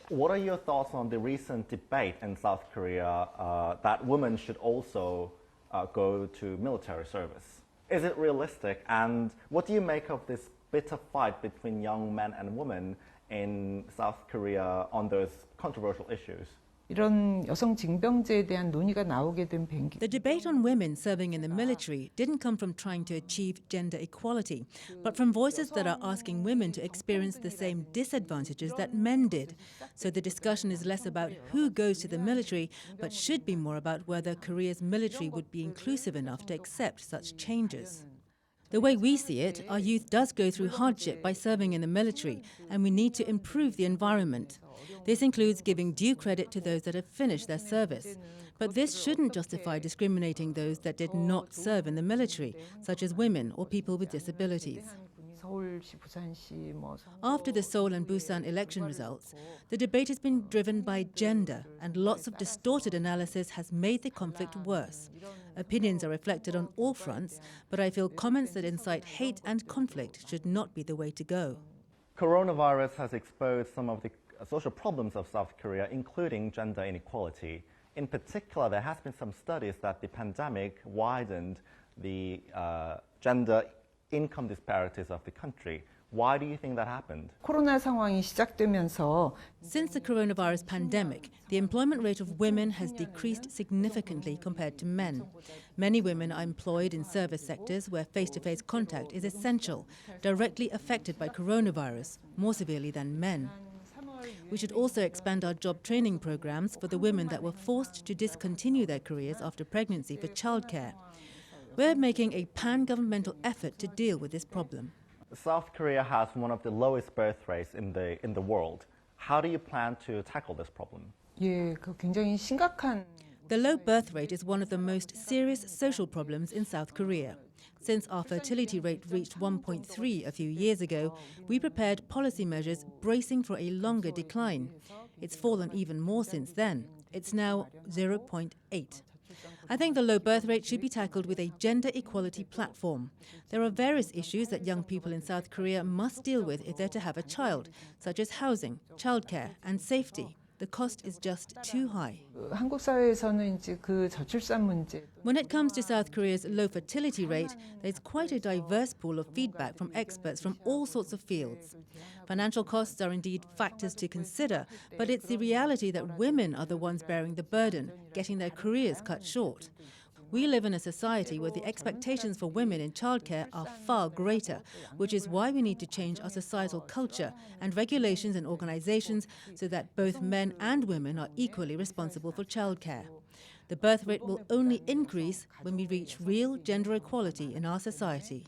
What are your thoughts on the recent debate in South Korea that women should also go to military service? Is it realistic? And what do you make of this bitter fight between young men and women in South Korea on those controversial issues? 이런 여성 징병제에 대한 논의가 나오게 된 배경. The debate on women serving in the military didn't come from trying to achieve gender equality, but from voices that are asking women to experience the same disadvantages that men did. So the discussion is less about who goes to the military, but should be more about whether Korea's military would be inclusive enough to accept such changes. The way we see it, our youth does go through hardship by serving in the military, and we need to improve the environment. This includes giving due credit to those that have finished their service. But this shouldn't justify discriminating those that did not serve in the military, such as women or people with disabilities. After the Seoul and Busan election results, the debate has been driven by gender, and lots of distorted analysis has made the conflict worse. Opinions are reflected on all fronts, but I feel comments that incite hate and conflict should not be the way to go. Coronavirus has exposed some of the social problems of South Korea, including gender inequality. In particular, there has been some studies that the pandemic widened the gender income disparities of the country. Why do you think that happened? 코로나 상황이 시작되면서 Since the coronavirus pandemic, the employment rate of women has decreased significantly compared to men. Many women are employed in service sectors where face-to-face contact is essential, directly affected by coronavirus, more severely than men. We should also expand our job training programs for the women that were forced to discontinue their careers after pregnancy for childcare. We're making a pan-governmental effort to deal with this problem. South Korea has one of the lowest birth rates in the world. How do you plan to tackle this problem? 예, 그 굉장히 심각한. The low birth rate is one of the most serious social problems in South Korea. Since our fertility rate reached 1.3 a few years ago, we prepared policy measures bracing for a longer decline. It's fallen even more since then. It's now 0.8. I think the low birth rate should be tackled with a gender equality platform. There are various issues that young people in South Korea must deal with if they're to have a child, such as housing, childcare, and safety. The cost is just too high. 한국 사회에서는 이제 그 저출산 문제. When it comes to South Korea's low fertility rate, there's quite a diverse pool of feedback from experts from all sorts of fields. Financial costs are indeed factors to consider, but it's the reality that women are the ones bearing the burden, getting their careers cut short. We live in a society where the expectations for women in childcare are far greater, which is why we need to change our societal culture and regulations and organizations so that both men and women are equally responsible for childcare. The birth rate will only increase when we reach real gender equality in our society.